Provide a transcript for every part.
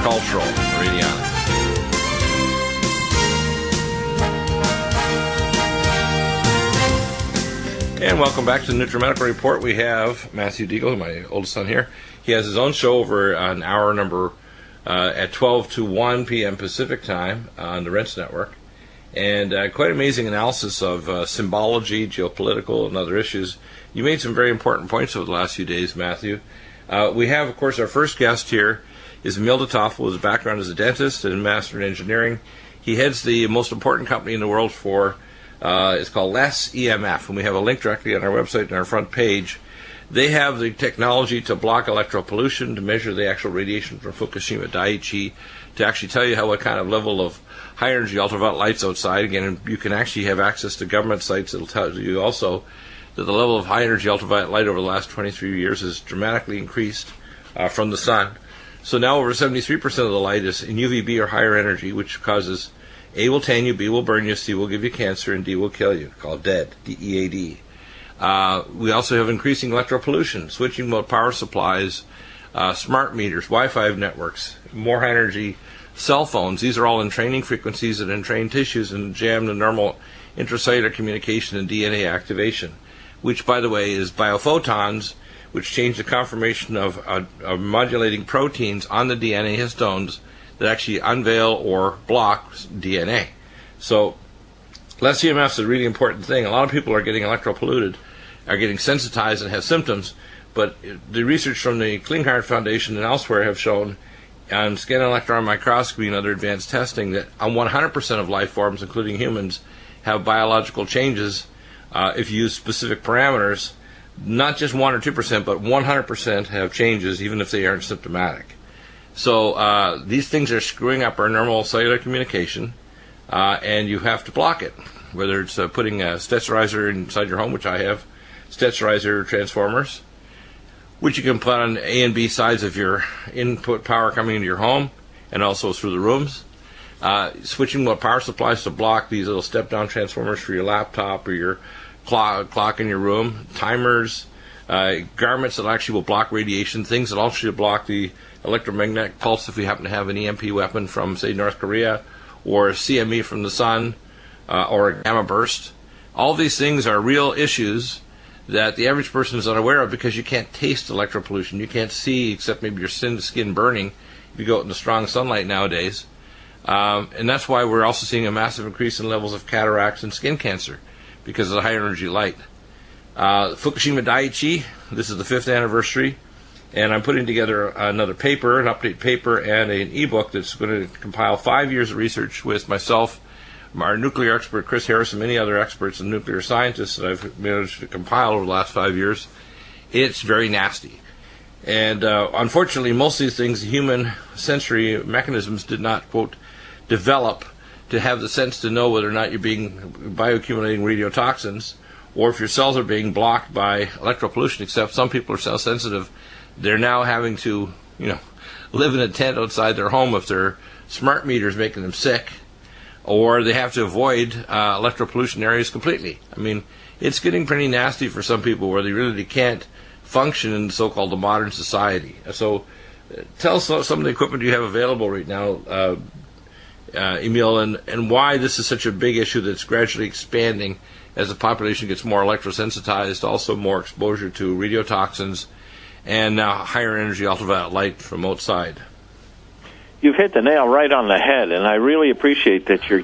Cultural Radionics. And welcome back to the Nutrimedical Report. We have Matthew Deagle, my oldest son here. He has his own show over on hour number at 12 to 1 p.m. Pacific time on the Rents Network. And quite amazing analysis of symbology, geopolitical, and other issues. You made some very important points over the last few days, Matthew. We have, of course, our first guest here is Emil de Toffel. His background is a dentist and master in engineering. He heads the most important company in the world for, it's called Less EMF, and we have a link directly on our website and our front page. They have the technology to block electropollution, to measure the actual radiation from Fukushima Daiichi, to actually tell you what kind of level of high-energy ultraviolet light's outside. Again, you can actually have access to government sites that will tell you also that the level of high-energy ultraviolet light over the last 23 years has dramatically increased from the sun. So now over 73% of the light is in UVB or higher energy, which causes A will tan you, B will burn you, C will give you cancer, and D will kill you, called DEAD, D-E-A-D. We also have increasing electropollution, switching mode power supplies, smart meters, Wi-Fi networks, more high-energy cell phones. These are all entraining frequencies that entrain tissues and jam the normal intracellular communication and DNA activation, which, by the way, is biophotons, which change the conformation of modulating proteins on the DNA histones that actually unveil or block DNA. So less EMF is a really important thing. A lot of people are getting electropolluted, are getting sensitized and have symptoms, but the research from the Clean Heart Foundation and elsewhere have shown on scan electron microscopy and other advanced testing that on 100% of life forms, including humans, have biological changes if you use specific parameters. Not just 1 or 2%, but 100% have changes, even if they aren't symptomatic. So these things are screwing up our normal cellular communication, and you have to block it. Whether it's putting a sterilizer inside your home, which I have, sterilizer transformers, which you can put on A and B sides of your input power coming into your home, and also through the rooms. Switching what power supplies to block these little step-down transformers for your laptop or your clock in your room, timers, garments that actually will block radiation, things that actually block the electromagnetic pulse if we happen to have an EMP weapon from, say, North Korea, or CME from the sun, or a gamma burst. All these things are real issues that the average person is unaware of because you can't taste electropollution. You can't see except maybe your skin burning if you go out in the strong sunlight nowadays. And that's why we're also seeing a massive increase in levels of cataracts and skin cancer because of the high energy light. Fukushima Daiichi, this is the 5th anniversary, and I'm putting together another paper, an update paper, and an ebook that's going to compile 5 years of research with myself, our nuclear expert Chris Harris, and many other experts and nuclear scientists that I've managed to compile over the last 5 years. It's very nasty. And unfortunately, most of these things, the human sensory mechanisms did not, quote, develop to have the sense to know whether or not you're being bioaccumulating radiotoxins, or if your cells are being blocked by electropollution, except some people are so sensitive, they're now having to, live in a tent outside their home if their smart meter is making them sick, or they have to avoid electropollution areas completely. I mean, it's getting pretty nasty for some people where they really can't function in so-called the modern society. So tell us some of the equipment you have available right now, Emil, and why this is such a big issue that's gradually expanding as the population gets more electrosensitized, also more exposure to radiotoxins, and now higher energy ultraviolet light from outside. You've hit the nail right on the head, and I really appreciate that you're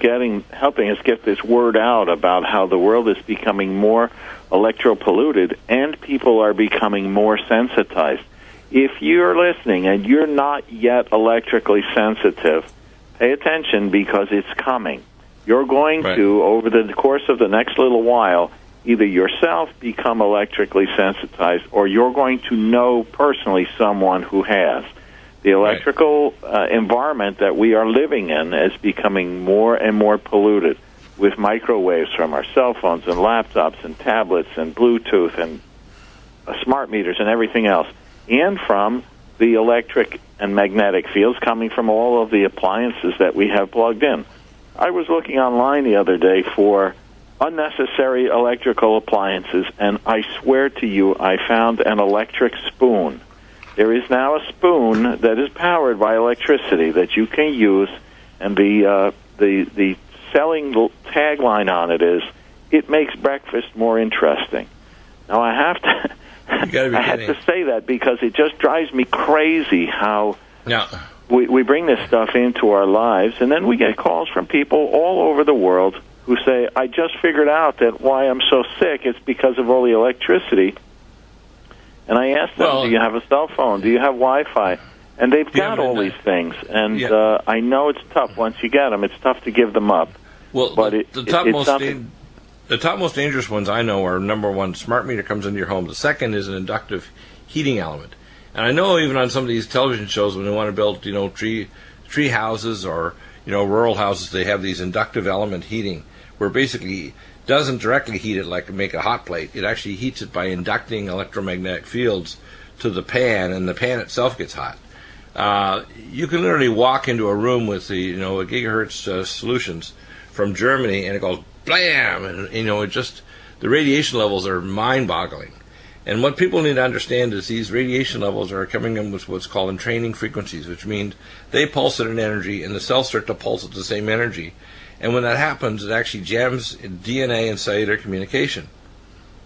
helping us get this word out about how the world is becoming more electropolluted and people are becoming more sensitized. If you're listening and you're not yet electrically sensitive, pay attention because it's coming. You're going to, over the course of the next little while, either yourself become electrically sensitized or you're going to know personally someone who has. The electrical environment that we are living in is becoming more and more polluted with microwaves from our cell phones and laptops and tablets and Bluetooth and smart meters and everything else, and from the electric and magnetic fields coming from all of the appliances that we have plugged in. I was looking online the other day for unnecessary electrical appliances, and I swear to you, I found an electric spoon there is now a spoon that is powered by electricity that you can use, and the selling tagline on it is, "It makes breakfast more interesting." Now I have to, I had to say that because it just drives me crazy how we bring this stuff into our lives, and then we get calls from people all over the world who say, "I just figured out that why I'm so sick is because of all the electricity." And I asked them, "Do you have a cell phone? Do you have Wi-Fi?" And they've got all these things. And I know it's tough once you get them. It's tough to give them up. Well, but the top most dangerous ones I know are, number one, smart meter comes into your home. The second is an inductive heating element. And I know even on some of these television shows when they want to build, tree houses or, rural houses, they have these inductive element heating where basically doesn't directly heat it like make a hot plate. It actually heats it by inducting electromagnetic fields to the pan, and the pan itself gets hot. You can literally walk into a room with the a gigahertz solutions from Germany, and it goes blam, and the radiation levels are mind-boggling. And what people need to understand is these radiation levels are coming in with what's called entraining frequencies, which means they pulse at an energy, and the cells start to pulse at the same energy. And when that happens, it actually jams DNA and cellular communication.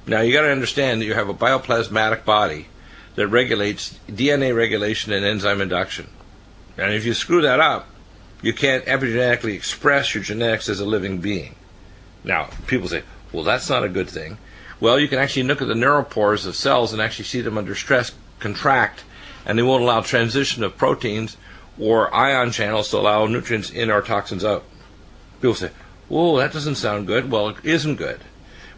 Now, you got to understand that you have a bioplasmatic body that regulates DNA regulation and enzyme induction. And if you screw that up, you can't epigenetically express your genetics as a living being. Now, people say, well, that's not a good thing. Well, you can actually look at the neuropores of cells and actually see them under stress contract, and they won't allow transition of proteins or ion channels to allow nutrients in or toxins out. People say, whoa, that doesn't sound good. Well, it isn't good,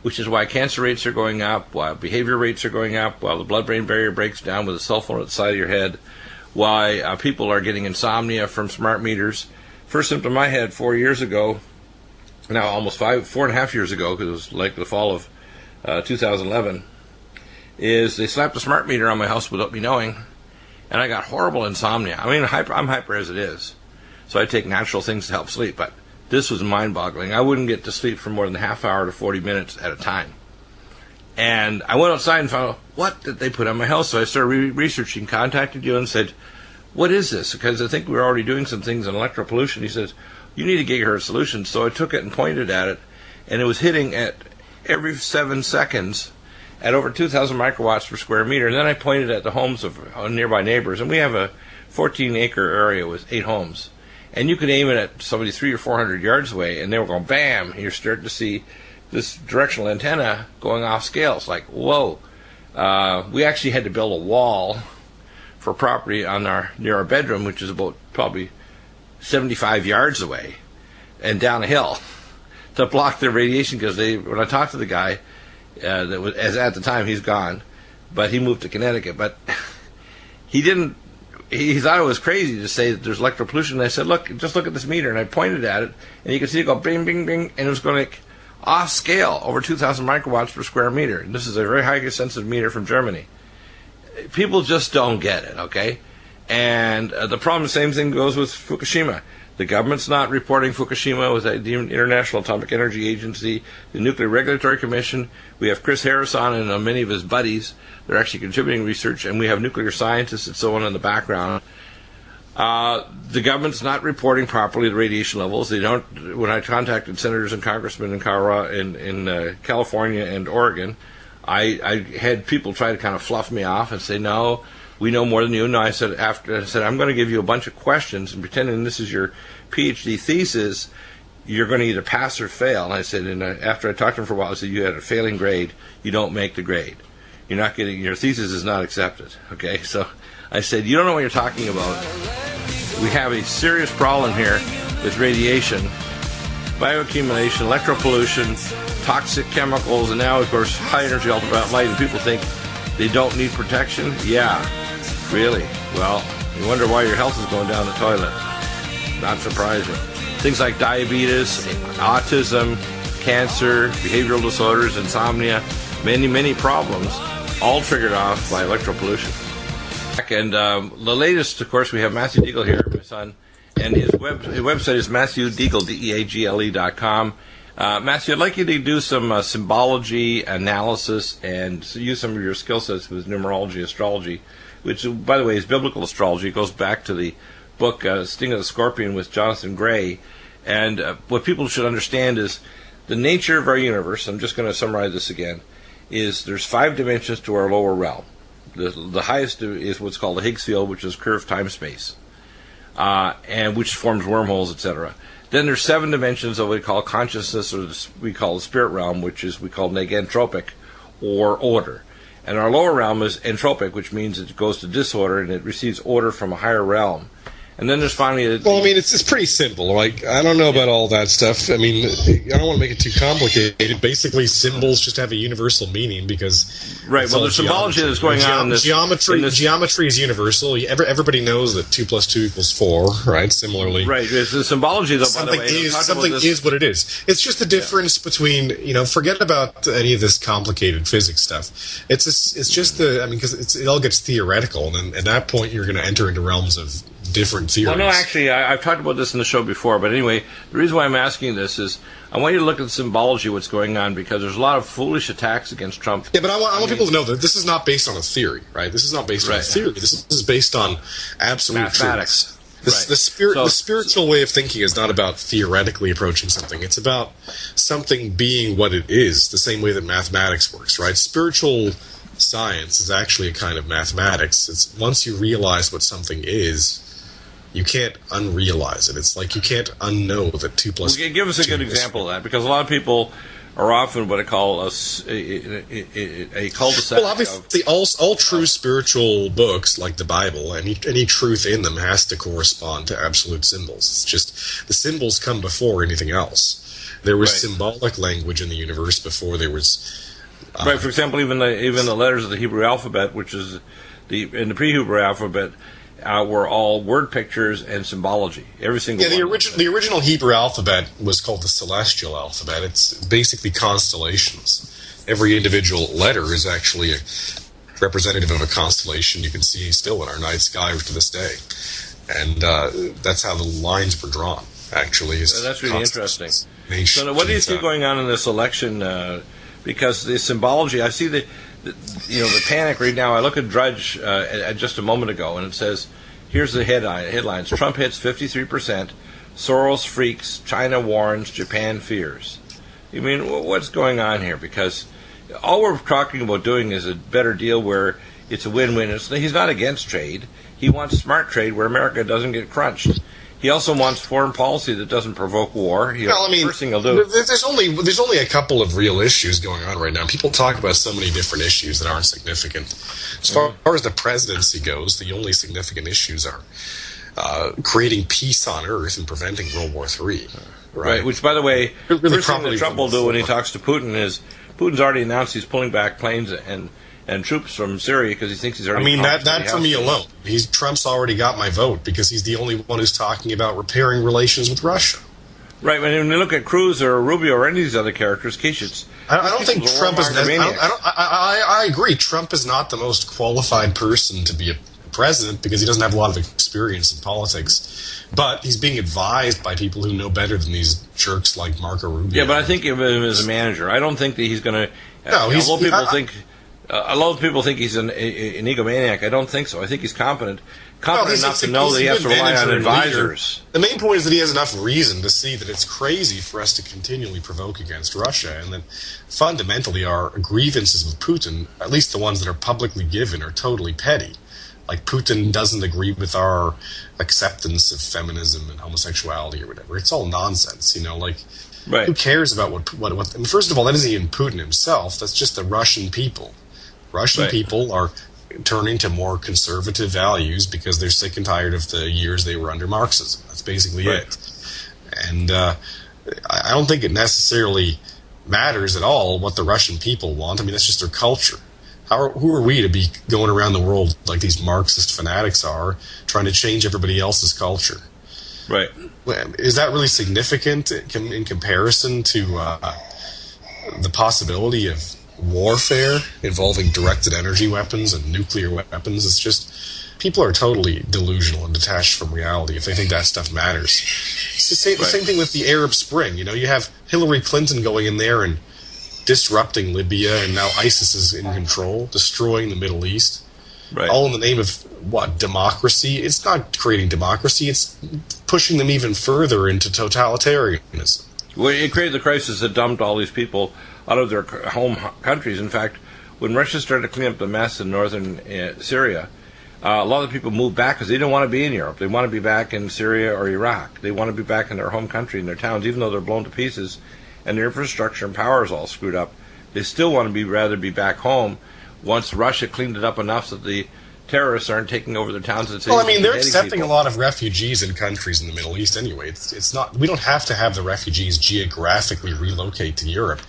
which is why cancer rates are going up, why behavior rates are going up, while the blood-brain barrier breaks down with a cell phone at the side of your head, why people are getting insomnia from smart meters. First symptom I had 4 years ago, now almost 4.5 years ago, because it was like the fall of 2011, is they slapped a smart meter on my house without me knowing, and I got horrible insomnia. I mean, I'm hyper as it is, so I take natural things to help sleep, but this was mind-boggling. I wouldn't get to sleep for more than a half hour to 40 minutes at a time. And I went outside and found out, what did they put on my house? So I started researching, contacted you and said, what is this? Because I think we were already doing some things on electropollution. He says, you need a gigahertz solution. So I took it and pointed at it, and it was hitting at every 7 seconds at over 2,000 microwatts per square meter. And then I pointed at the homes of nearby neighbors. And we have a 14-acre area with 8 homes. And you could aim it at somebody 300 or 400 yards away, and they were going, bam, and you're starting to see this directional antenna going off scale. It's like, whoa. We actually had to build a wall for property near our bedroom, which is about probably 75 yards away and down a hill to block the radiation, because when I talked to the guy, as at the time, he's gone, but he moved to Connecticut, but he thought it was crazy to say that there's electropollution. And I said, look, just look at this meter. And I pointed at it, and you could see it go bing, bing, bing, and it was going off scale over 2,000 microwatts per square meter. And this is a very highly sensitive meter from Germany. People just don't get it, okay? And the problem, the same thing goes with Fukushima. The government's not reporting Fukushima with the International Atomic Energy Agency, the Nuclear Regulatory Commission. We have Chris Harris on and many of his buddies. They're actually contributing research, and we have nuclear scientists and so on in the background. The government's not reporting properly the radiation levels. They don't. When I contacted senators and congressmen in California and Oregon, I had people try to kind of fluff me off and say, no, we know more than you. No, I said, I'm going to give you a bunch of questions, and pretending this is your PhD thesis, you're going to either pass or fail. And I said, and after I talked to him for a while, I said, you had a failing grade. You don't make the grade. You're not getting, your thesis is not accepted. Okay, so I said, you don't know what you're talking about. We have a serious problem here with radiation, bioaccumulation, electropollution, toxic chemicals, and now, of course, high energy ultraviolet light. And people think they don't need protection. Yeah, really. Well, you wonder why your health is going down the toilet. Not surprising. Things like diabetes, autism, cancer, behavioral disorders, insomnia, many, many problems, all triggered off by electropollution. And the latest, of course, we have Matthew Deagle here, my son, and his website is MatthewDeagle, Deagle.com. Matthew, I'd like you to do some symbology analysis and use some of your skill sets with numerology, astrology which, by the way, is biblical astrology. It goes back to the book Sting of the Scorpion with Jonathan Gray. And what people should understand is the nature of our universe. I'm just going to summarize this again. Is there's 5 dimensions to our lower realm. The highest is what's called the Higgs field, which is curved time-space, and which forms wormholes, etc. Then there's 7 dimensions of what we call consciousness, or we call the spirit realm, which is we call negentropic, or order. And our lower realm is entropic, which means it goes to disorder and it receives order from a higher realm. And then there's finally... it's pretty simple. Like, I don't know about all that stuff. I mean, I don't want to make it too complicated. Basically, symbols just have a universal meaning because... Right, well, there's symbology that's going on in this... Geometry is universal. Everybody knows that 2 + 2 = 4, right? Similarly. Right, it's the symbology, though, by the way. Something is what it is. It's just the difference between, forget about any of this complicated physics stuff. It's just because it all gets theoretical, and at that point you're going to enter into realms of different theories. Well, no, actually, I've talked about this in the show before, but anyway, the reason why I'm asking this is I want you to look at the symbology of what's going on, because there's a lot of foolish attacks against Trump. Yeah, but I want people to know that this is not based on a theory, right? This is not based on a theory. This is based on absolute mathematics. The spiritual way of thinking is not about theoretically approaching something. It's about something being what it is, the same way that mathematics works, right? Spiritual science is actually a kind of mathematics. It's once you realize what something is, you can't unrealize it. It's like you can't unknow that 2 + 2. Give us a good example of that, because a lot of people are often what I call a cul-de-sac. Well, obviously, all true spiritual books, like the Bible, any truth in them has to correspond to absolute symbols. It's just the symbols come before anything else. There was symbolic language in the universe before there was... right, for example, even the letters of the Hebrew alphabet, which is in the pre-Hebrew alphabet, were all word pictures and symbology. Every single one. The original Hebrew alphabet was called the celestial alphabet. It's basically constellations. Every individual letter is actually a representative of a constellation you can see still in our night sky to this day. And that's how the lines were drawn, actually. That's really interesting. So what do you see going on in this election? Because the symbology, I see the panic right now. I look at Drudge just a moment ago, and it says, here's the headlines. Trump hits 53%, Soros freaks, China warns, Japan fears. I mean, what's going on here? Because all we're talking about doing is a better deal where it's a win-win. He's not against trade. He wants smart trade where America doesn't get crunched. He also wants foreign policy that doesn't provoke war. First thing he'll do. There's only a couple of real issues going on right now. People talk about so many different issues that aren't significant. As far as the presidency goes, the only significant issues are creating peace on Earth and preventing World War III. Right. Which, by the way, first thing that Trump will do when he talks to Putin is Putin's already announced he's pulling back planes and troops from Syria because he thinks he's already... that for me alone. Trump's already got my vote because he's the only one who's talking about repairing relations with Russia. Right, when you look at Cruz or Rubio or any of these other characters, I don't think Trump is... I agree. Trump is not the most qualified person to be a president because he doesn't have a lot of experience in politics. But he's being advised by people who know better than these jerks like Marco Rubio. Yeah, but I think of him as a manager. I don't think that he's going to... a lot of people think he's an egomaniac. I don't think so. I think he's competent enough to know that he has to rely on advisors. The main point is that he has enough reason to see that it's crazy for us to continually provoke against Russia, and that fundamentally our grievances with Putin, at least the ones that are publicly given, are totally petty. Like, Putin doesn't agree with our acceptance of feminism and homosexuality or whatever. It's all nonsense, Right. Who cares about what? I mean, first of all, that isn't even Putin himself. That's just the Russian people. Russian people are turning to more conservative values because they're sick and tired of the years they were under Marxism. That's basically it. And I don't think it necessarily matters at all what the Russian people want. I mean, that's just their culture. Who are we to be going around the world like these Marxist fanatics are, trying to change everybody else's culture? Right. Is that really significant in comparison to the possibility of warfare involving directed energy weapons and nuclear weapons? It's just, people are totally delusional and detached from reality if they think that stuff matters. It's the same thing with the Arab Spring. You have Hillary Clinton going in there and disrupting Libya, and now ISIS is in control, destroying the Middle East. Right. All in the name of, what, democracy? It's not creating democracy. It's pushing them even further into totalitarianism. Well, it created the crisis that dumped all these people out of their home countries. In fact, when Russia started to clean up the mess in northern Syria, a lot of the people moved back because they didn't want to be in Europe. They want to be back in Syria or Iraq. They want to be back in their home country, in their towns, even though they're blown to pieces and their infrastructure and power is all screwed up. They still want to rather be back home once Russia cleaned it up enough that the terrorists aren't taking over the towns and cities. Well, I mean, they're accepting a lot of refugees in countries in the Middle East anyway. It's not. We don't have to have the refugees geographically relocate to Europe.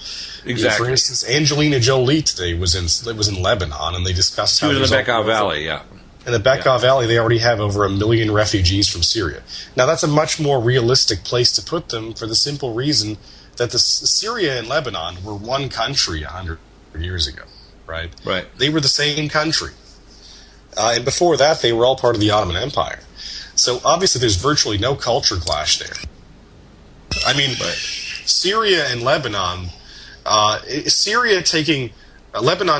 Exactly. For instance, Angelina Jolie today was in Lebanon, and they discussed how she was in the Bekaa Valley. Yeah. In the Bekaa Valley, they already have over 1 million refugees from Syria. Now, that's a much more realistic place to put them for the simple reason that Syria and Lebanon were one country 100 years ago, right? Right. They were the same country. And before that, they were all part of the Ottoman Empire. So, obviously, there's virtually no culture clash there. I mean, Syria and Lebanon, Lebanon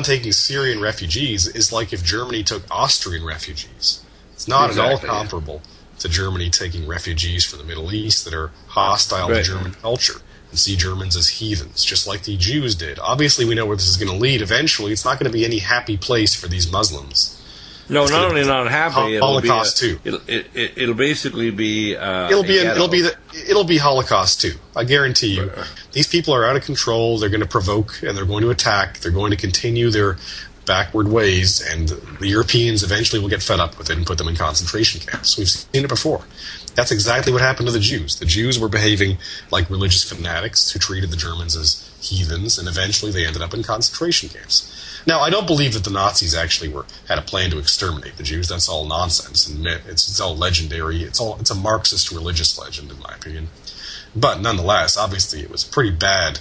taking Syrian refugees is like if Germany took Austrian refugees. It's not at all comparable to Germany taking refugees from the Middle East that are hostile to German culture and see Germans as heathens, just like the Jews did. Obviously, we know where this is going to lead. Eventually, it's not going to be any happy place for these Muslims. No, not only not happy. Holocaust too. It'll basically be. It'll be Holocaust too. I guarantee you. These people are out of control. They're going to provoke and they're going to attack. They're going to continue their backward ways, and the Europeans eventually will get fed up with it and put them in concentration camps. We've seen it before. That's exactly what happened to the Jews. The Jews were behaving like religious fanatics who treated the Germans as heathens, and eventually they ended up in concentration camps. Now, I don't believe that the Nazis actually had a plan to exterminate the Jews. That's all nonsense, and it's all legendary. It's a Marxist religious legend, in my opinion. But nonetheless, obviously, it was pretty bad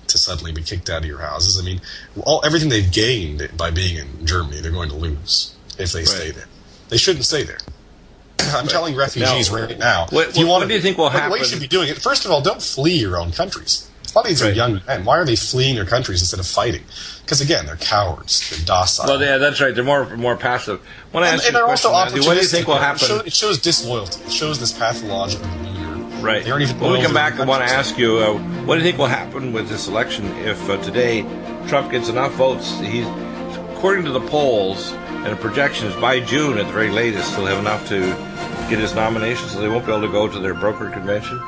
to suddenly be kicked out of your houses. I mean, everything they've gained by being in Germany, they're going to lose if they stay there. They shouldn't stay there. I'm telling refugees right now. What do you think will happen? What you should be doing it. First of all, don't flee your own countries. A lot of these are young men. Why are they fleeing their countries instead of fighting? Because again, they're cowards. They're docile. Well, yeah, that's right. They're more passive. When I ask you a question, Matthew, what do you think will happen? It shows disloyalty. It shows this pathological demeanor. Right. They aren't even when we come back, I want to ask you, what do you think will happen with this election if today Trump gets enough votes? According to the polls and the projections, by June at the very latest, he'll have enough to get his nomination, so they won't be able to go to their broker convention.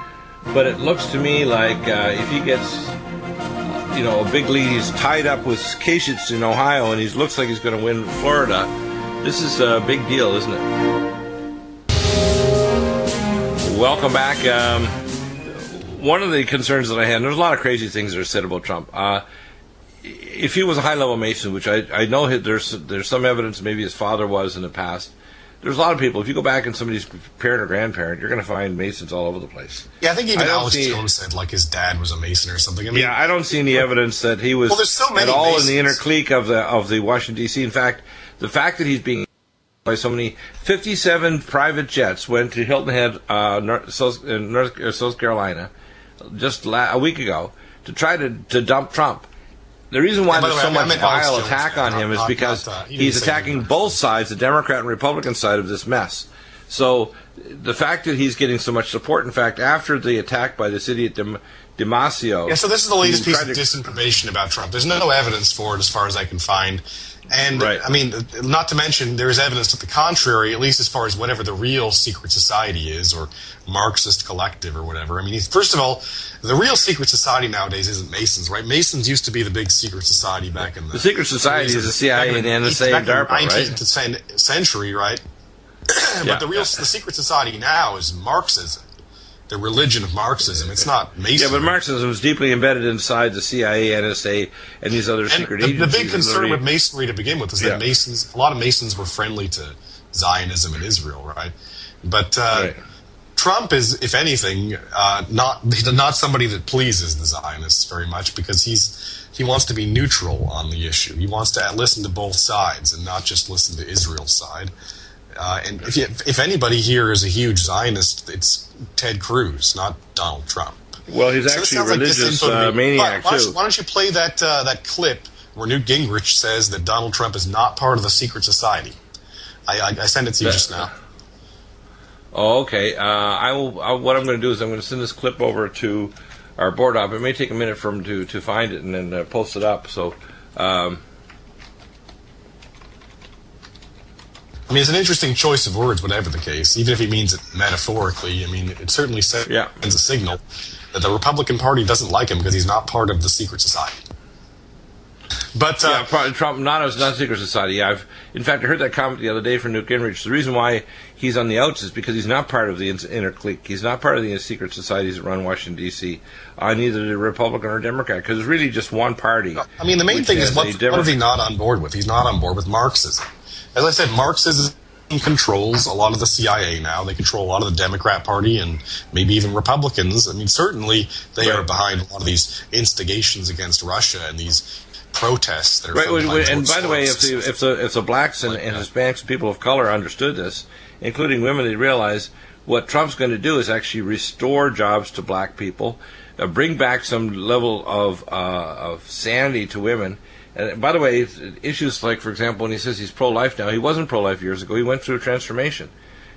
But it looks to me like if he gets, a big lead, he's tied up with Kasich in Ohio, and he looks like he's going to win Florida. This is a big deal, isn't it? Welcome back. One of the concerns that I had, and there's a lot of crazy things that are said about Trump. If he was a high-level Mason, which I know there's some evidence maybe his father was in the past, there's a lot of people. If you go back in somebody's parent or grandparent, you're going to find Masons all over the place. Yeah, I think even Alex Jones said like his dad was a Mason or something. I mean, I don't see any evidence that he was at all Masons in the inner clique of the Washington D.C. In fact, the fact that he's being by so many 57 private jets went to Hilton Head, South Carolina, just a week ago to try to dump Trump. The reason why there's so much vile attack on him is because he's attacking both sides, the Democrat and Republican side of this mess. So the fact that he's getting so much support, in fact, after the attack by the city at Damasio. Yeah, so this is the latest piece of disinformation about Trump. There's no evidence for it as far as I can find. And, I mean, not to mention, there is evidence to the contrary, at least as far as whatever the real secret society is, or Marxist collective or whatever. I mean, first of all, the real secret society nowadays isn't Masons, right? Masons used to be the big secret society back in the secret society is the CIA and NSA and DARPA, right? 19th century, right? But the secret society now is Marxism. The religion of Marxism. It's not Masonry. Yeah, but Marxism is deeply embedded inside the CIA, NSA, and these other secret agencies. The big concern with Masonry to begin with is that a lot of Masons were friendly to Zionism and Israel, right? But Trump is, if anything, not somebody that pleases the Zionists very much, because he wants to be neutral on the issue. He wants to listen to both sides and not just listen to Israel's side. And if anybody here is a huge Zionist, it's Ted Cruz, not Donald Trump. Well, he's actually a religious maniac, too. Why don't you play that clip where Newt Gingrich says that Donald Trump is not part of the secret society? I sent it to you just now. Oh, okay. What I'm going to do is I'm going to send this clip over to our board op. It may take a minute for him to find it and then post it up. So, I mean, it's an interesting choice of words, whatever the case. Even if he means it metaphorically, I mean, it certainly sends a signal that the Republican Party doesn't like him because he's not part of the secret society. But Trump not a secret society. In fact, I heard that comment the other day from Newt Gingrich. The reason why he's on the outs is because he's not part of the inner clique. He's not part of the secret societies that run Washington D.C. Neither the Republican or Democrat, because it's really just one party. I mean, the main thing is what is he not on board with? He's not on board with Marxism. As I said, Marxism controls a lot of the CIA now. They control a lot of the Democrat Party and maybe even Republicans. I mean, certainly they are behind a lot of these instigations against Russia and these protests that are and by the way, if the blacks and Hispanics and people of color understood this, including women, they realize what Trump's going to do is actually restore jobs to black people, bring back some level of sanity to women. And by the way, issues like, for example, when he says he's pro-life now, he wasn't pro-life years ago. He went through a transformation.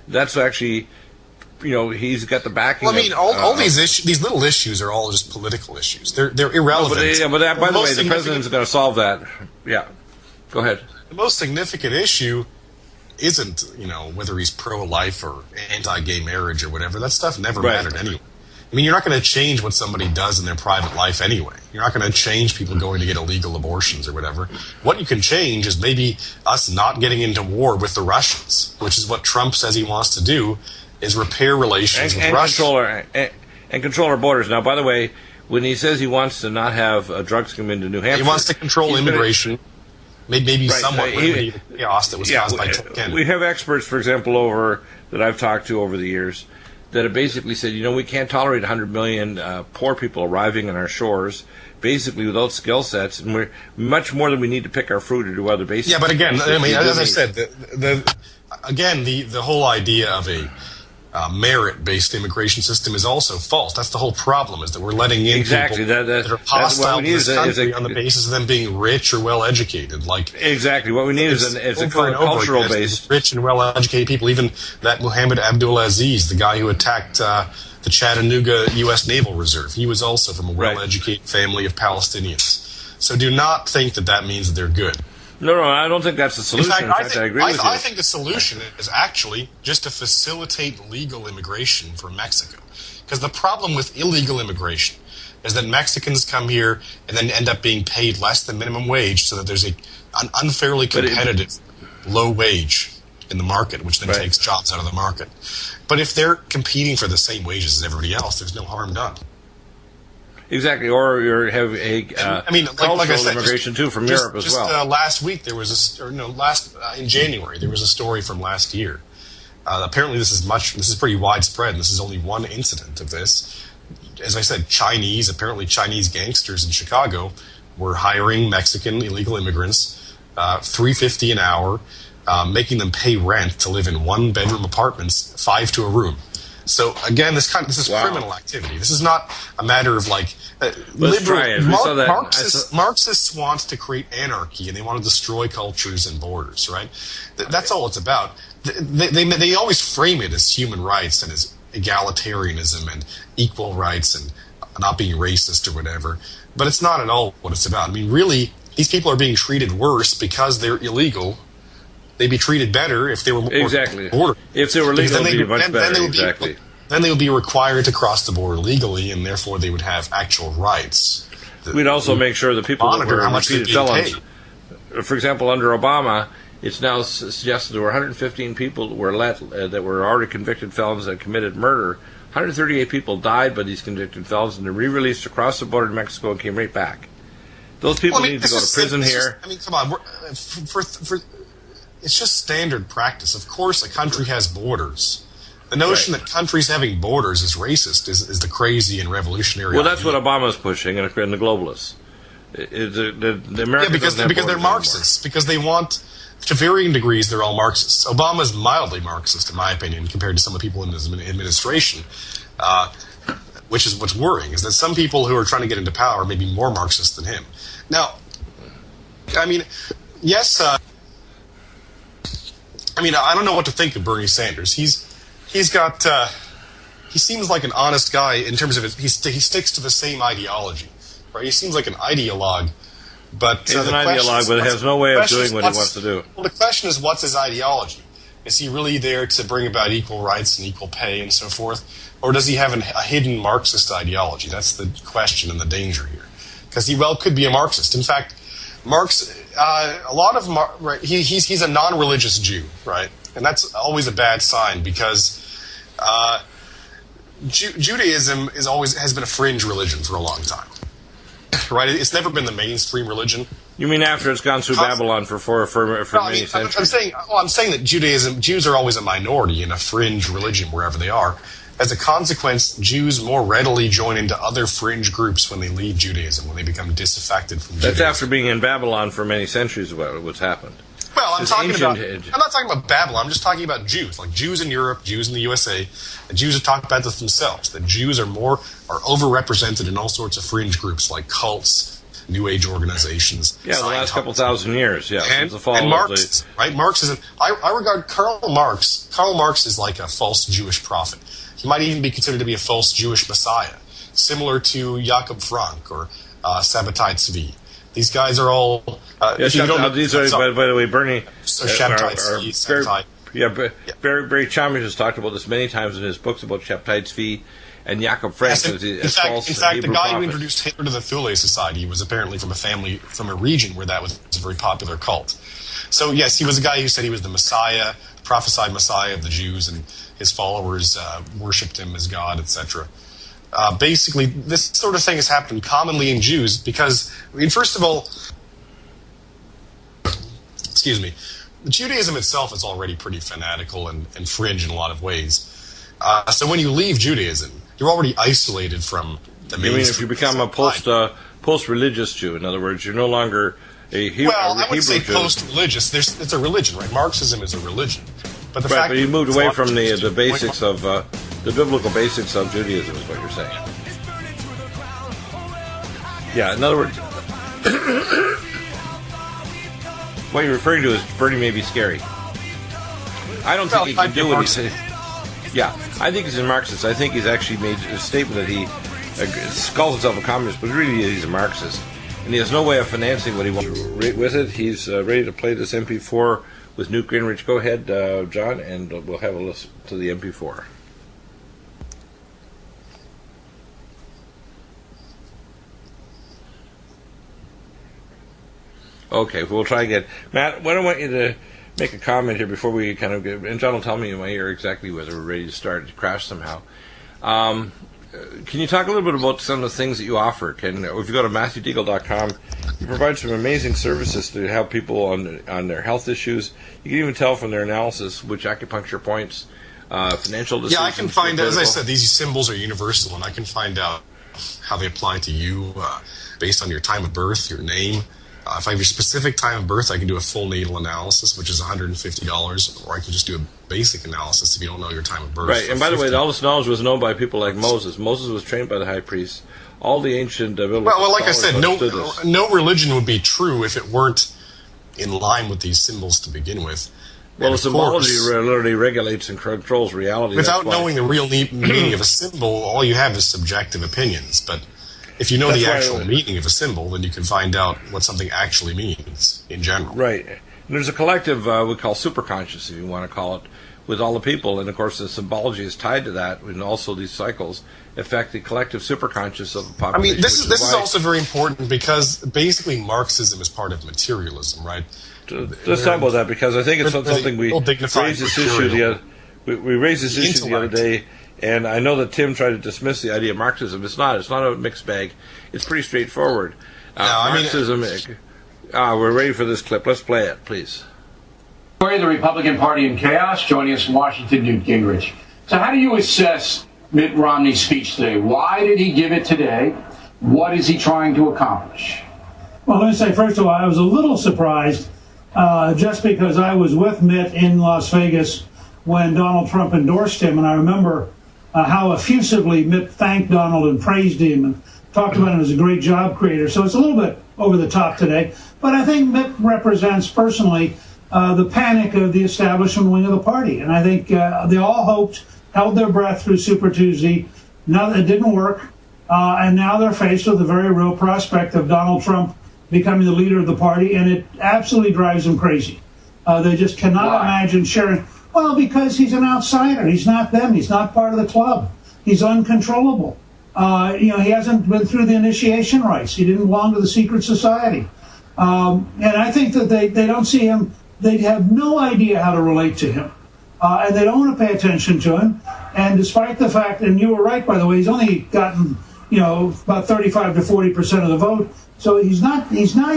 That's actually, he's got the backing. Well, I mean, all these issues, these little issues, are all just political issues. They're irrelevant. But by the way, the president's going to solve that. Yeah, go ahead. The most significant issue isn't, whether he's pro-life or anti-gay marriage or whatever. That stuff never mattered anyway. I mean, you're not going to change what somebody does in their private life anyway. You're not going to change people going to get illegal abortions or whatever. What you can change is maybe us not getting into war with the Russians, which is what Trump says he wants to do, is repair relations with Russia. Control our borders. Now, by the way, when he says he wants to not have drugs come into New Hampshire... He wants to control immigration. Maybe somewhat remedy the chaos that was caused by Kennedy. We have experts, for example, that I've talked to over the years that have basically said, we can't tolerate 100 million poor people arriving on our shores, basically without skill sets, and we're much more than we need to pick our fruit or do other basic. Yeah, but again, I mean, as I said, the whole idea of a merit-based immigration system is also false. That's the whole problem, is that we're letting in people that are hostile to this country on the basis of them being rich or well-educated. Exactly. What we need is a cultural base. Rich and well-educated people. Even that Muhammad Abdulaziz, the guy who attacked the Chattanooga U.S. Naval Reserve, he was also from a well-educated family of Palestinians. So do not think that means that they're good. No, I don't think that's the solution. In fact, I agree with you. I think the solution is actually just to facilitate legal immigration from Mexico. Because the problem with illegal immigration is that Mexicans come here and then end up being paid less than minimum wage, so that there's an unfairly competitive low wage in the market, which then takes jobs out of the market. But if they're competing for the same wages as everybody else, there's no harm done. Exactly, or you have a like I said, immigration too from Europe as well. Last week there was in January there was a story from last year. Apparently this is pretty widespread, and this is only one incident of this. As I said, apparently Chinese gangsters in Chicago were hiring Mexican illegal immigrants, $3.50 an hour, making them pay rent to live in one-bedroom apartments, 5 to a room. So again, this is criminal activity. This is not a matter of Marxists want to create anarchy, and they want to destroy cultures and borders. Right? That's all it's about. They always frame it as human rights and as egalitarianism and equal rights and not being racist or whatever. But it's not at all what it's about. I mean, really, these people are being treated worse because they're illegal. They'd be treated better if they were more border. If they were legal, they'd be much better. Then they would be required to cross the border legally, and therefore they would have actual rights. We'd also make sure that people that were repeated felons, for example, under Obama, it's now suggested there were 115 people that were already convicted felons that committed murder. 138 people died by these convicted felons, and they're re-released across the border to Mexico and came right back. Those people need to go to prison here. Come on. It's just standard practice. Of course, a country has borders. The notion that countries having borders is racist is the crazy and revolutionary idea. That's what Obama's pushing, and the globalists. The Americans because they're Marxists. Anymore. Because they want, to varying degrees, they're all Marxists. Obama's mildly Marxist, in my opinion, compared to some of the people in his administration. Which is what's worrying, is that some people who are trying to get into power may be more Marxist than him. Now, I mean, yes... mean, I don't know what to think of Bernie Sanders. He's got he seems like an honest guy in terms of he sticks to the same ideology, right? He seems like an ideologue, but he's an ideologue, but has no way of doing what he wants to do. Well, the question is, what's his ideology? Is he really there to bring about equal rights and equal pay and so forth, or does he have a hidden Marxist ideology? That's the question and the danger here, because he could be a Marxist. In fact, Marx, right, he's a non-religious Jew, right, and that's always a bad sign because. Judaism has been a fringe religion for a long time, right? It's never been the mainstream religion. You mean after it's gone through Babylon for many centuries? I'm saying that Jews are always a minority in a fringe religion wherever they are. As a consequence, Jews more readily join into other fringe groups when they leave Judaism, when they become disaffected from Judaism. That's after being in Babylon for many centuries. What's happened? Well, I'm not talking about Babylon. I'm just talking about Jews, like Jews in Europe, Jews in the USA. And Jews have talked about this themselves. That Jews are overrepresented in all sorts of fringe groups like cults, New Age organizations. Yeah, the last couple thousand years. Yeah, and, since the fall and Marx, of right? Marxism. I regard Karl Marx. Karl Marx is like a false Jewish prophet. He might even be considered to be a false Jewish messiah, similar to Jakob Frank or Sabbatai Tzvi. These guys are all. These are, by the way, Bernie. So Shabtai Tzvi, Barry Chalmers has talked about this many times in his books about Shabtai Tzvi and Jakob Frank. Yes, in fact, the guy who introduced Hitler to the Thule Society was apparently from a region where that was a very popular cult. So yes, he was a guy who said he was the Messiah, prophesied Messiah of the Jews, and his followers worshipped him as God, etc. Basically, this sort of thing has happened commonly in Jews because, I mean, first of all, excuse me, Judaism itself is already pretty fanatical and fringe in a lot of ways. So when you leave Judaism, you're already isolated from the mainstream. You mean if you become a post-religious Jew? In other words, you're no longer a Hebrew Jew. Well, I would say post-religious. It's a religion, right? Marxism is a religion. But but you moved away from the basics of the biblical basics of Judaism, is what you're saying. Yeah, in other words, what you're referring to is Bernie may be scary. I don't think he can do what he says. Yeah, I think he's a Marxist. I think he's actually made a statement that he calls himself a communist, but really he's a Marxist. And he has no way of financing what he wants with it. He's ready to play this MP4 with Newt Gingrich. Go ahead, John, and we'll have a listen to the MP4. Okay, we'll try again. Matt, what I want you to make a comment here before we kind of get, and John will tell me in my ear exactly whether we're ready to start to crash somehow. Can you talk a little bit about some of the things that you offer? If you go to MatthewDeagle.com, you provide some amazing services to help people on their health issues. You can even tell from their analysis which acupuncture points, financial decisions. Yeah, I can find out, as I said, these symbols are universal, and I can find out how they apply to you based on your time of birth, your name. If I have your specific time of birth, I can do a full natal analysis, which is $150, or I can just do a basic analysis if you don't know your time of birth. Right, and by the way, all this knowledge was known by people like Moses. Moses was trained by the high priest. All the ancient biblical well, like I said, no religion would be true if it weren't in line with these symbols to begin with. Well, the symbology literally regulates and controls reality. Without knowing the real meaning of a symbol, all you have is subjective opinions, but if you know the actual meaning of a symbol, then you can find out what something actually means in general. Right. And there's a collective we call superconscious, if you want to call it, with all the people. And, of course, the symbology is tied to that, and also these cycles affect the collective superconscious of the population. I mean, this is also very important because basically Marxism is part of materialism, right? Let's talk about that because I think it's something we raised this issue the other day. And I know that Tim tried to dismiss the idea of Marxism. It's not. It's not a mixed bag. It's pretty straightforward. Marxism. We're ready for this clip. Let's play it, please. The Republican Party in chaos. Joining us from Washington, Newt Gingrich. So how do you assess Mitt Romney's speech today? Why did he give it today? What is he trying to accomplish? Well, let me say, first of all, I was a little surprised just because I was with Mitt in Las Vegas when Donald Trump endorsed him, and I remember how effusively Mitt thanked Donald and praised him and talked about him as a great job creator. So it's a little bit over the top today. But I think Mitt represents personally the panic of the establishment wing of the party. And I think they all held their breath through Super Tuesday. Now it didn't work. And now they're faced with a very real prospect of Donald Trump becoming the leader of the party, and it absolutely drives them crazy. They just cannot imagine sharing. Well, because he's an outsider. He's not them. He's not part of the club. He's uncontrollable. He hasn't been through the initiation rites. He didn't belong to the secret society. And I think that they don't see him. They have no idea how to relate to him. And they don't want to pay attention to him. And despite the fact, and you were right, by the way, he's only gotten, about 35 to 40% of the vote. So he's not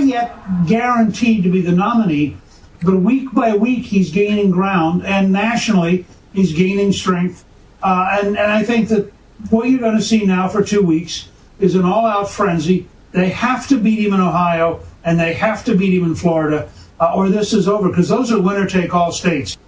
yet guaranteed to be the nominee. But week by week, he's gaining ground. And nationally, he's gaining strength. And I think that what you're going to see now for 2 weeks is an all-out frenzy. They have to beat him in Ohio, and they have to beat him in Florida, or this is over, because those are winner-take-all states.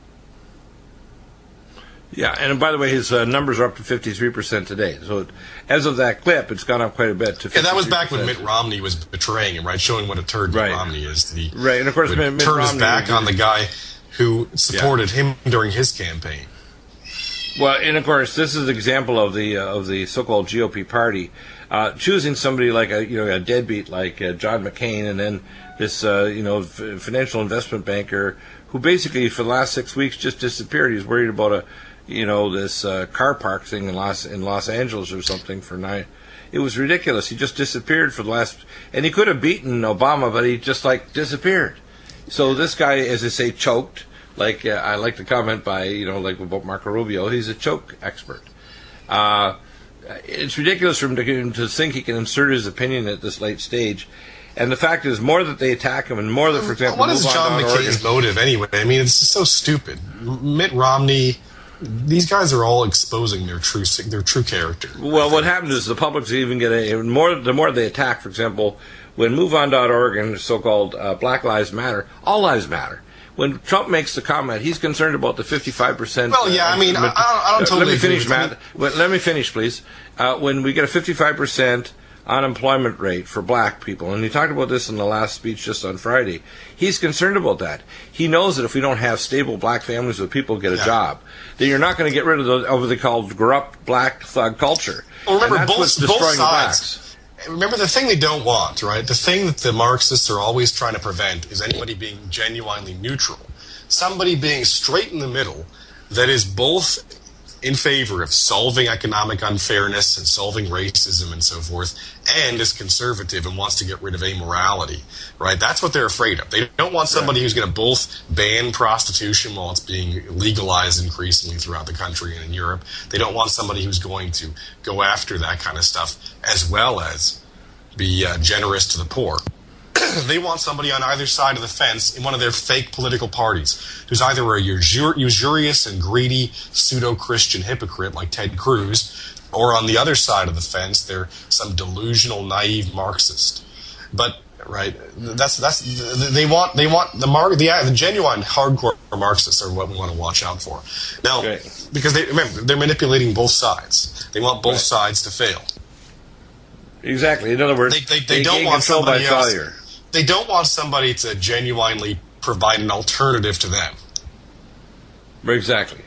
Yeah, and by the way, his numbers are up to 53% today. So as of that clip, it's gone up quite a bit to 53%. Yeah, that was back when Mitt Romney was betraying him, right? Showing what a turd Mitt Romney is. Right, and of course, Mitt turned Romney his back on the guy who supported him during his campaign. Well, and of course, this is an example of the so-called GOP party choosing somebody like a deadbeat like John McCain, and then this financial investment banker who basically for the last 6 weeks just disappeared. He's worried about this car park thing in Los Angeles or something for 9. It was ridiculous. He just disappeared for the last, and he could have beaten Obama, but he just disappeared. So this guy, as I say, choked. Like I like to comment by like about Marco Rubio, he's a choke expert. It's ridiculous for him to think he can insert his opinion at this late stage. And the fact is, more that they attack him, and more that, for example, what is John McCain's motive anyway? I mean, it's just so stupid. Mitt Romney, these guys are all exposing their true character. Well, what happens is the public's even the more they attack. For example, when MoveOn.org and so-called Black Lives Matter, all lives matter. When Trump makes the comment, he's concerned about the 55%. Well, yeah, I mean, I don't totally Let me finish, agree Matt. Let me finish, please. When we get a 55% unemployment rate for black people, and he talked about this in the last speech just on Friday, he's concerned about that. He knows that if we don't have stable black families where people get a job, then you're not going to get rid of what they call corrupt black thug culture. Well, remember, and that's what's destroying the blacks. Remember, the thing they don't want, right? The thing that the Marxists are always trying to prevent is anybody being genuinely neutral. Somebody being straight in the middle that is both in favor of solving economic unfairness and solving racism and so forth, and is conservative and wants to get rid of amorality, right? That's what they're afraid of. They don't want somebody who's going to both ban prostitution while it's being legalized increasingly throughout the country and in Europe. They don't want somebody who's going to go after that kind of stuff as well as be generous to the poor. They want somebody on either side of the fence in one of their fake political parties who's either a usurious and greedy pseudo-Christian hypocrite like Ted Cruz, or on the other side of the fence, they're some delusional, naive Marxist. But they want the genuine hardcore Marxists are what we want to watch out for. Now, because they're manipulating both sides. They want both sides to fail. Exactly. In other words, they don't want somebody else. They don't want somebody to genuinely provide an alternative to them. Exactly.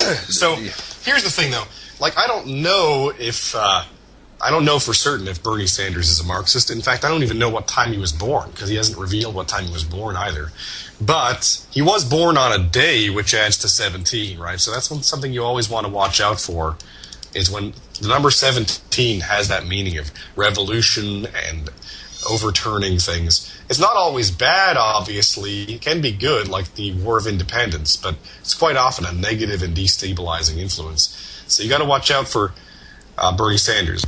So here's the thing, though. I don't know for certain if Bernie Sanders is a Marxist. In fact, I don't even know what time he was born, because he hasn't revealed what time he was born either. But he was born on a day, which adds to 17, right? So that's something you always want to watch out for, is when the number 17 has that meaning of revolution and overturning things. It's not always bad, obviously. It can be good, like the War of Independence, but it's quite often a negative and destabilizing influence. So you got to watch out for Bernie Sanders.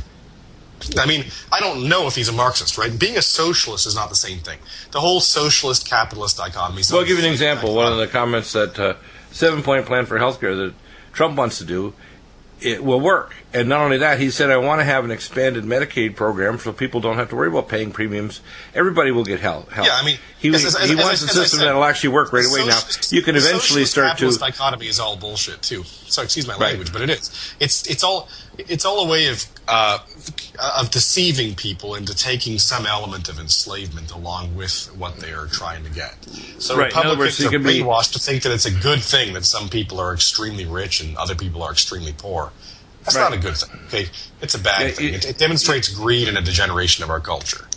I mean, I don't know if he's a Marxist, right? Being a socialist is not the same thing. The whole socialist-capitalist dichotomy. Well, I'll give you an example. One of the comments that 7-point plan for healthcare that Trump wants to do, it will work. And not only that, he said, I want to have an expanded Medicaid program so people don't have to worry about paying premiums. Everybody will get help. Yeah, I mean, he wants a system that will actually work right away. Now, you can eventually start to... The dichotomy is all bullshit, too. So, excuse my language, but it is. It's all a way of deceiving people into taking some element of enslavement along with what they are trying to get. So Republicans are brainwashed to think that it's a good thing that some people are extremely rich and other people are extremely poor. That's not a good thing, okay? It's a bad thing. It demonstrates greed and a degeneration of our culture.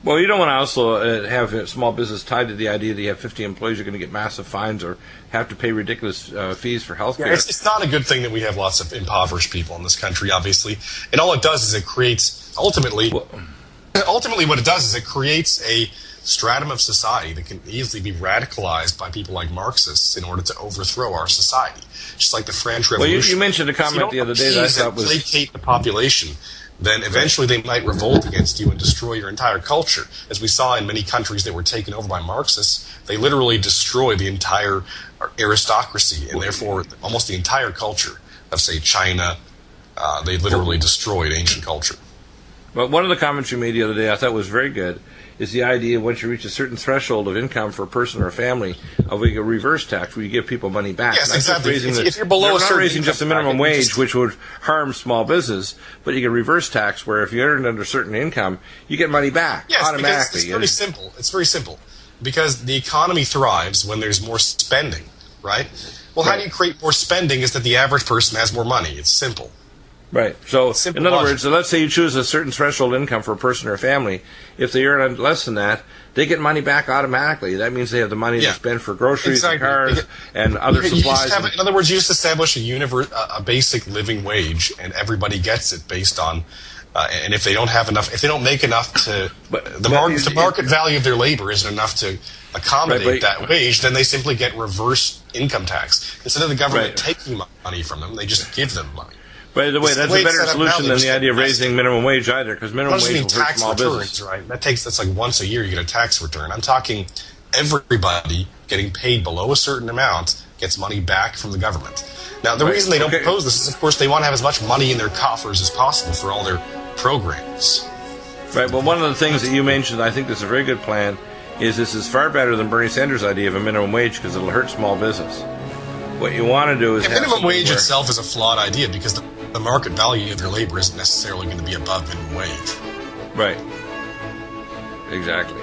Well, you don't want to also have a small business tied to the idea that you have 50 employees, you're going to get massive fines or have to pay ridiculous fees for health care. Yeah, it's not a good thing that we have lots of impoverished people in this country, obviously. And all it does is it creates, ultimately what it does is it creates a stratum of society that can easily be radicalized by people like Marxists in order to overthrow our society. Just like the French Revolution. Well, you mentioned a comment the other day that I thought was... placate the population, then eventually they might revolt against you and destroy your entire culture. As we saw in many countries that were taken over by Marxists, they literally destroyed the entire aristocracy and therefore almost the entire culture of, say, China. They literally destroyed ancient culture. But one of the comments you made the other day I thought was very good is the idea once you reach a certain threshold of income for a person or a family of a reverse tax where you give people money back. Yes, exactly. If you're below a certain not raising just the minimum wage, which would harm small business, but you get reverse tax where if you earn under a certain income, you get money back automatically. It's very simple. It's very simple. Because the economy thrives when there's more spending, right? Well, how do you create more spending is that the average person has more money. It's simple. Right. So, in other words, let's say you choose a certain threshold income for a person or a family. If they earn less than that, they get money back automatically. That means they have the money to spend for groceries and cars and other supplies. In other words, you just establish a basic living wage, and everybody gets it based on. And if they don't have enough, if they don't make enough the market value of their labor isn't enough to accommodate that wage, then they simply get reverse income tax. Instead of the government taking money from them, they just give them money. By the way, that's a better solution than the idea of raising minimum wage either, because minimum wage will hurt small business. Right? That's like once a year you get a tax return. I'm talking everybody getting paid below a certain amount gets money back from the government. Now, the reason they don't propose this is, of course, they want to have as much money in their coffers as possible for all their programs. Right. Well, one of the things that you mentioned, I think this is a very good plan, is this is far better than Bernie Sanders' idea of a minimum wage because it'll hurt small business. What you want to do is minimum wage itself is a flawed idea because the market value of your labor isn't necessarily going to be above minimum wage. Right. Exactly.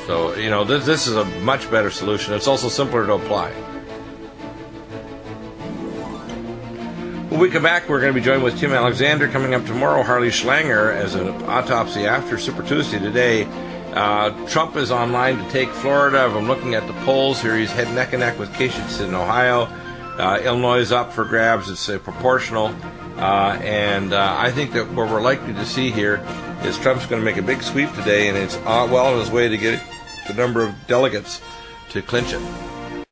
So, this is a much better solution. It's also simpler to apply. When we come back, we're going to be joined with Tim Alexander. Coming up tomorrow, Harley Schlanger as an autopsy after Super Tuesday today. Trump is online to take Florida. If I'm looking at the polls here, he's head neck and neck with Kasich in Ohio. Illinois is up for grabs. It's proportional. And I think that what we're likely to see here is Trump's going to make a big sweep today, and it's well on his way to get the number of delegates to clinch it.